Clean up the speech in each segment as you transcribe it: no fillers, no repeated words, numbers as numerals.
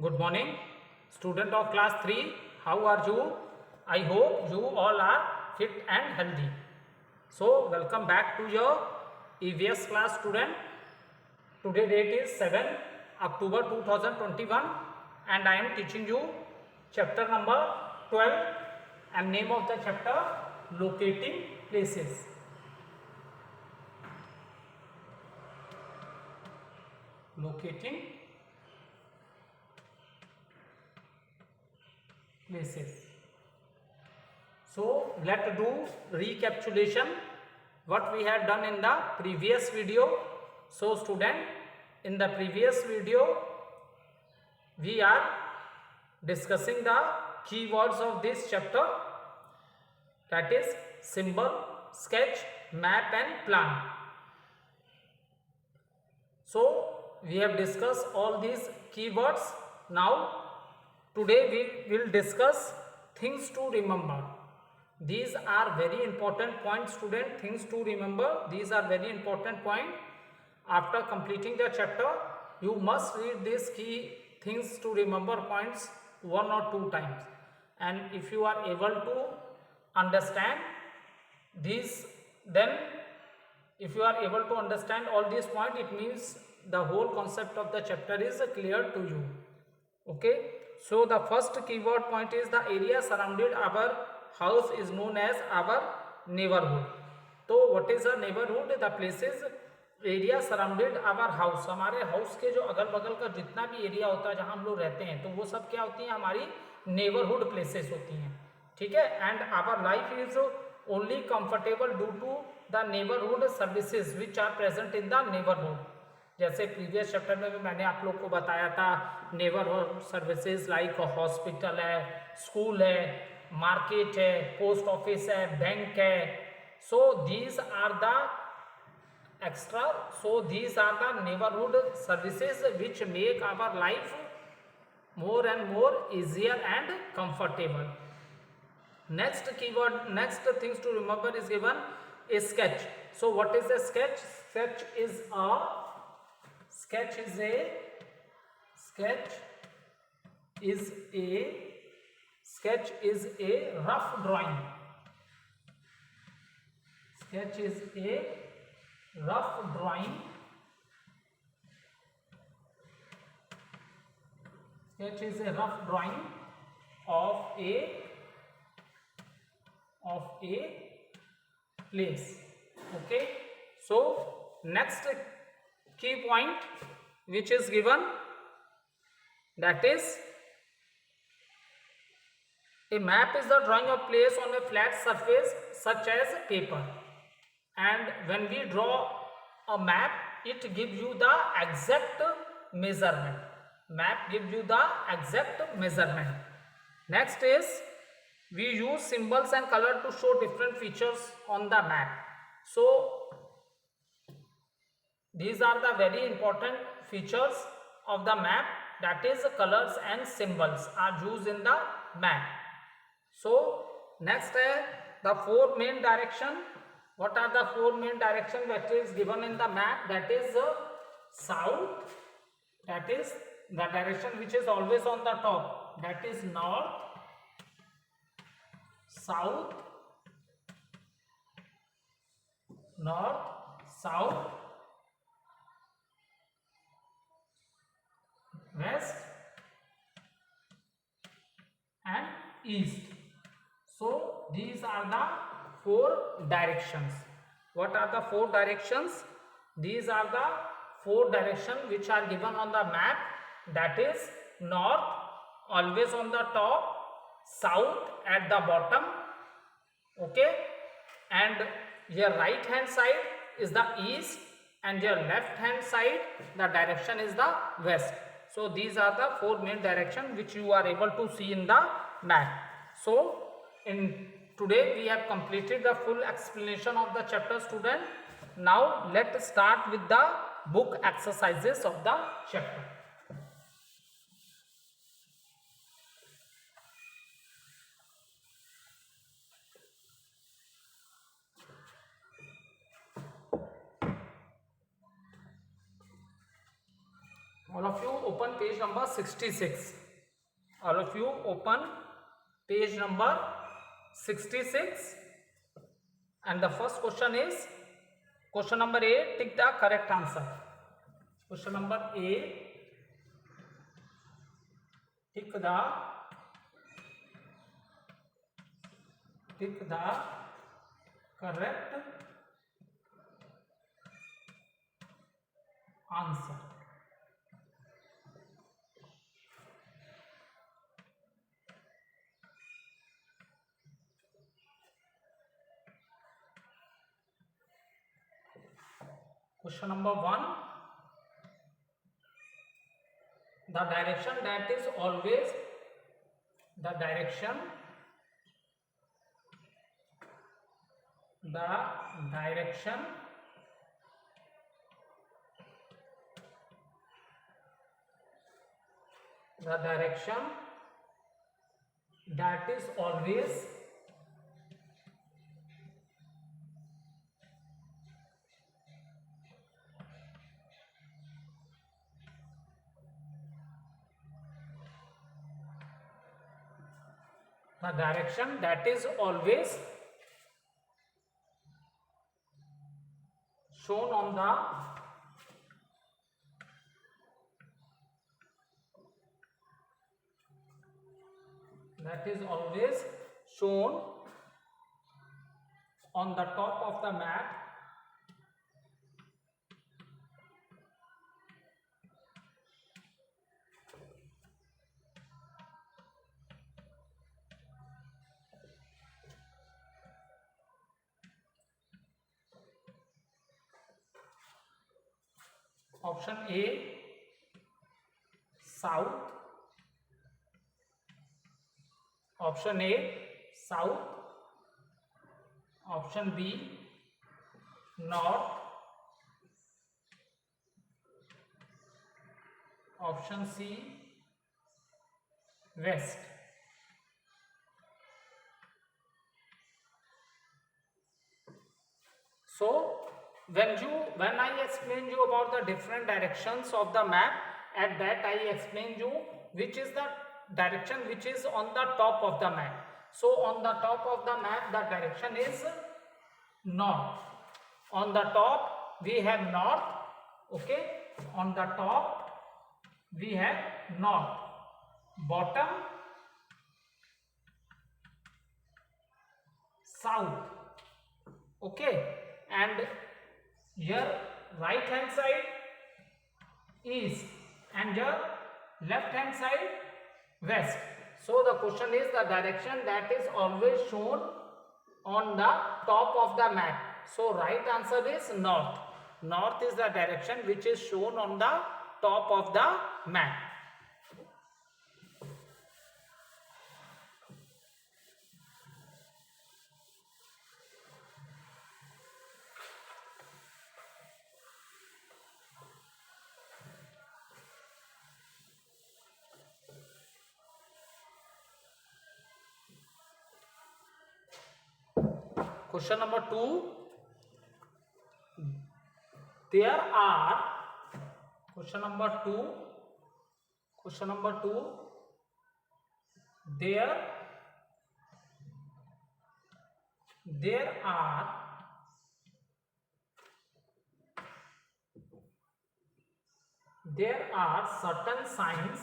Good morning, student of class 3. How are you? I hope you all are fit and healthy. So, welcome back to your EVS class student. Today date is 7 October 2021 and I am teaching you chapter number 12 and name of the chapter Locating Places. Locating places. So let's do recapitulation what we have done in the previous video. So student, in the previous video we are discussing the keywords of this chapter, that is symbol, sketch, map and plan. So we have discussed all these keywords. Now today we will discuss things to remember. These are very important points, student. Things to remember, these are very important point. After completing the chapter, you must read these key things to remember points 1 or 2 times, and if you are able to understand these, then if you are able to understand all these points, it means the whole concept of the chapter is clear to you. Okay, so the first keyword point is the area surrounded our house is known as our neighborhood. तो what is a neighborhood? The places area surrounded our house. हमारे house के जो अगल बगल का जितना भी area होता है जहाँ हम लोग रहते हैं, तो वो सब क्या होती हैं? हमारी नेबरहुड प्लेसेस होती हैं. ठीक है. And our life is only comfortable due to the neighbourhood services which are present in the neighbourhood. जैसे प्रीवियस चैप्टर में भी मैंने आप लोग को बताया था, नेबरहुड सर्विसेज लाइक हॉस्पिटल है, स्कूल है, मार्केट है, पोस्ट ऑफिस है, बैंक है. So these are the extra, so these are the neighborhood services which make our life more and more easier and comfortable. Next keyword, next things to remember is given a sketch. So what is a sketch? Sketch is a sketch is a rough drawing. Sketch is a rough drawing. Sketch is a rough drawing of a place. Okay, so next key point which is given, that is a map is the drawing of place on a flat surface such as paper. And when we draw a map, it gives you the exact measurement. Map gives you the exact measurement. Next is we use symbols and color to show different features on the map. So these are the very important features of the map, that is colors and symbols are used in the map. So next the 4 main direction. What are the 4 main directions that is given in the map? That is south, that is the direction which is always on the top, that is north, south, west and east. So these are the 4 directions. What are the 4 directions? These are the 4 directions which are given on the map, that is north always on the top, south at the bottom, okay, and your right hand side is the east and your left hand side the direction is the west. So these are the 4 main directions which you are able to see in the map. So today we have completed the full explanation of the chapter, student. Now let's start with the book exercises of the chapter. All of you open page number 66. All of you open page number 66. And the first question is question number A. Tick the correct answer. Question number A. Tick the correct answer. Question number 1. The direction that is always the direction that is always shown on the top of the map. Option A, south. Option A, south. Option B, north. Option C, west. So when I explained you about the different directions of the map, at that I explained you which is the direction which is on the top of the map. So on the top of the map the direction is north. On the top we have north. Okay, on the top we have north. Bottom south. Okay, and your right hand side east and your left hand side west. So the question is the direction that is always shown on the top of the map. So right answer is north. North is the direction which is shown on the top of the map. Question number 2. There are there are certain signs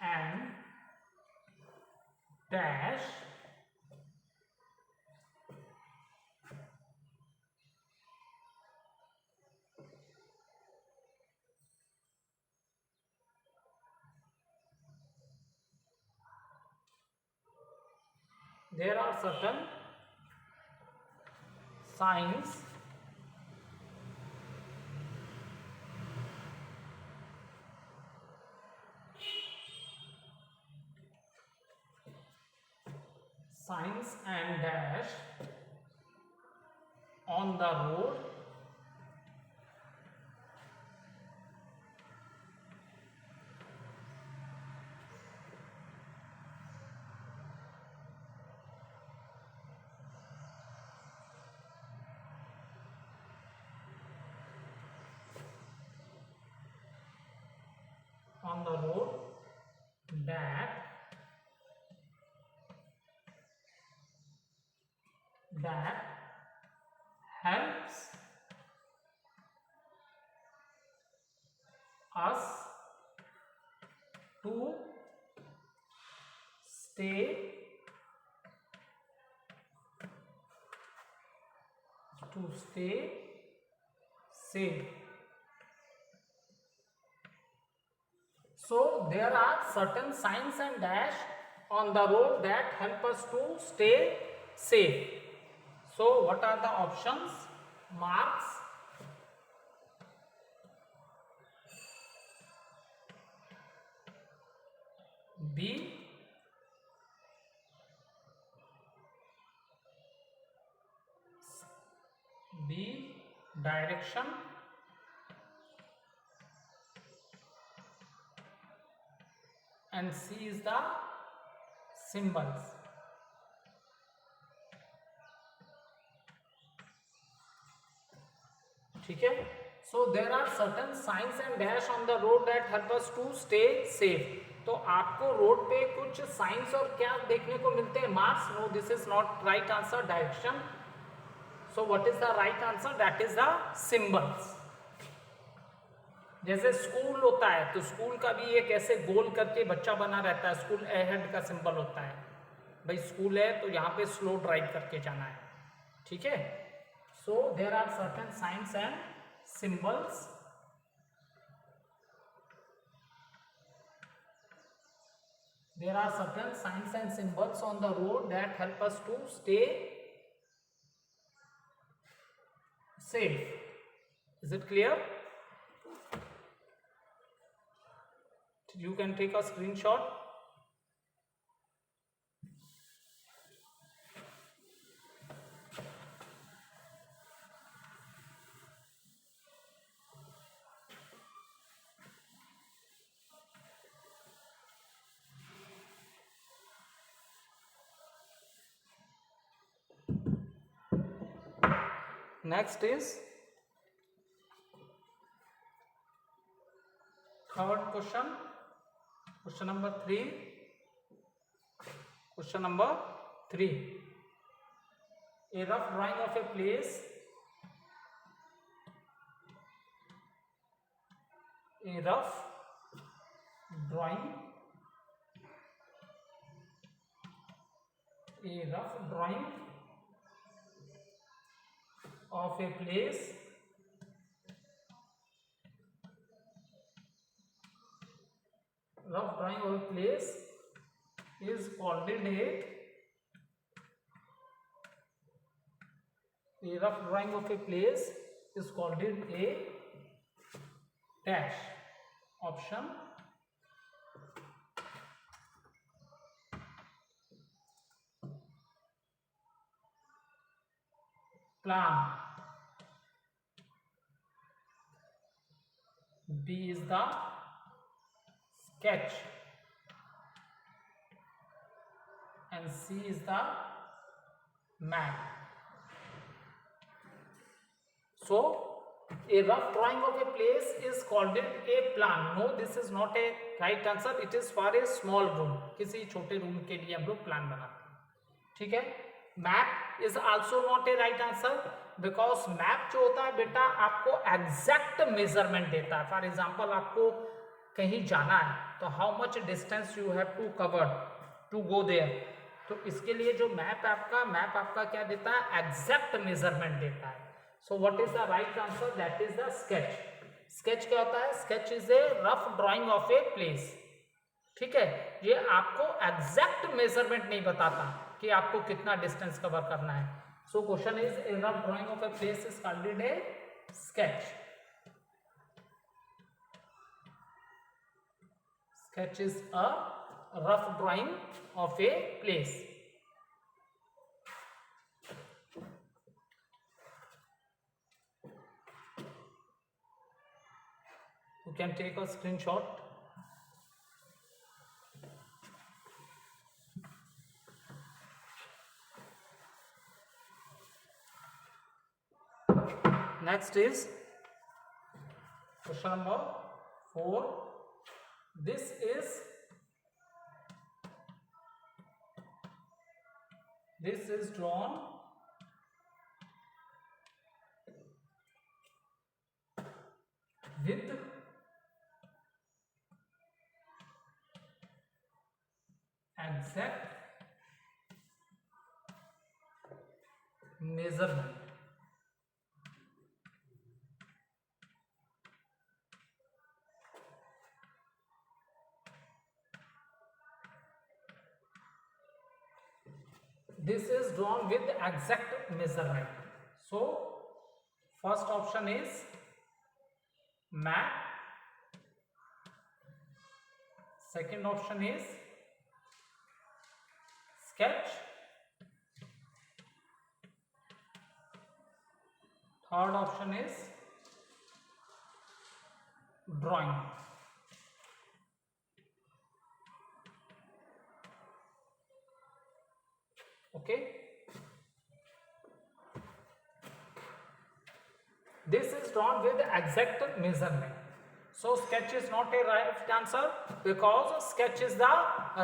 and dash there are certain signs and dash on the road that helps us to stay safe. So there are certain signs and dash on the road that help us to stay safe. So what are the options? Marks, B, direction, and C is the symbols. ठीक है. So there are certain signs and dash on the road that help us to stay safe. तो आपको road पे कुछ science और क्या देखने को मिलते हैं? Marks. No, this is not right answer. Direction. So what is the right answer? That is the symbols. जैसे स्कूल होता है तो स्कूल का भी एक ऐसे गोल करके बच्चा बना रहता है. स्कूल अहेड का सिंबल होता है. भाई स्कूल है तो यहाँ पे स्लो ड्राइव करके जाना है. ठीक है. So there are certain signs and symbols. There are certain signs and symbols on the road that help us to stay safe. Is it clear? You can take a screenshot. Next is third question. Question number 3. Question number 3. A rough drawing of a place. A rough drawing. A rough drawing of a place is called a rough drawing of a place is called a dash. Option plan. B is the sketch and C is the map. So a rough drawing of a place is called a plan. No, this is not a right answer. It is for a small room. किसी छोटे room के लिए हम लोग plan बनाते हैं. ठीक है. Map is also not a right answer because map जो होता है बेटा आपको एग्जैक्ट मेजरमेंट देता है. फॉर एग्जांपल आपको कहीं जाना है तो how much distance you have to cover to go there. तो इसके लिए जो मैप आपका क्या देता है? एग्जैक्ट मेजरमेंट देता है. So what is the right answer? That is the sketch. Sketch क्या होता है? Sketch is a rough drying of a place. ठीक है. ये आपको एग्जैक्ट मेजरमेंट नहीं बताता कि आपको कितना डिस्टेंस कवर करना है. So question is a rough drying of a place is called a sketch. Sketch is a rough drawing of a place. You can take a screenshot. Next is question number 4. This is This is drawn with exact measurement. This is drawn with exact measurement. So first option is map, second option is sketch, third option is drawing. Okay, this is drawn with exact measurement. So sketch is not a right answer because sketch is the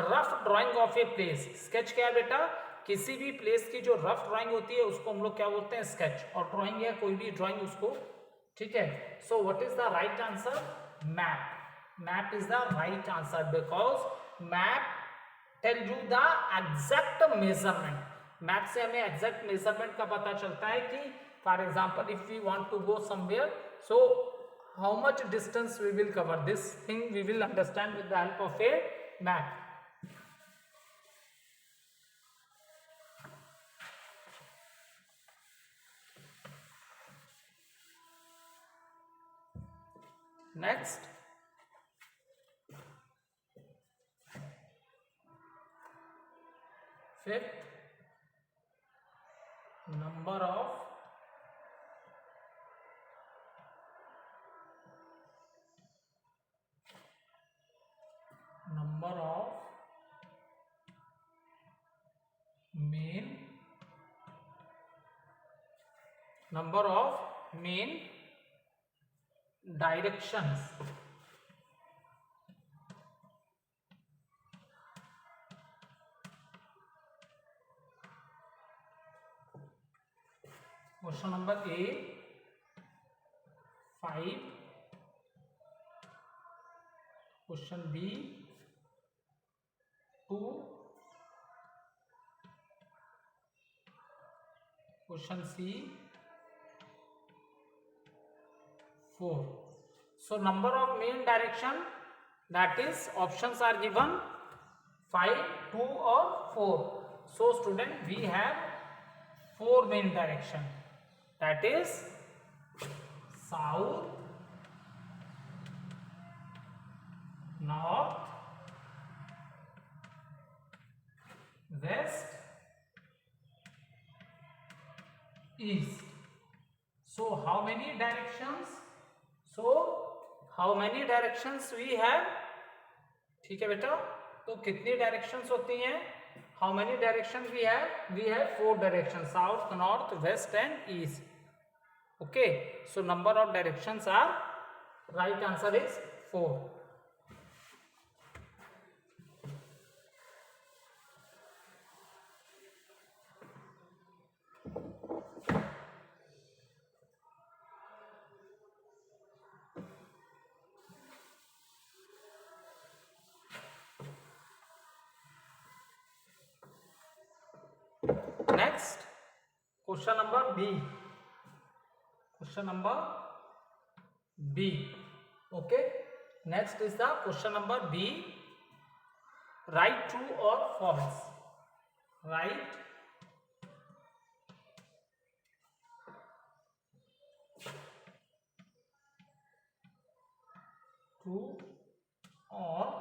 rough drawing of a place. Sketch क्या है बेटा, किसी भी place की जो rough drawing होती है उसको हम लोग क्या बोलते हैं, स्केच. और ड्राइंग या कोई भी ड्राइंग उसको, ठीक है. So what is the right answer? Map. Map is the right answer because map tell you the exact measurement. Map से हमें एग्जैक्ट मेजरमेंट का पता चलता है कि for example if we want to go somewhere, so how much distance we will cover. This thing we will understand with the help of a map. Next, fifth, number of main directions. Question number A 5, question B 2, question C 4. So number of main direction, that is options are given 5, 2 or 4. So student, we have 4 main direction, that is south, north, west, east. So how many directions? So how many directions we have? ठीक है बेटा, तो कितनी directions होती हैं? How many directions we have? We have 4 directions: south, north, west and east. Okay, so number of directions are, right answer is 4. Next, question number B. Question number B. Okay. Next is the question number B. Write true or false. Write true or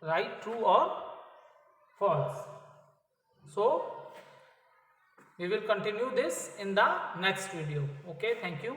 write true or false. So we will continue this in the next video. Okay, thank you.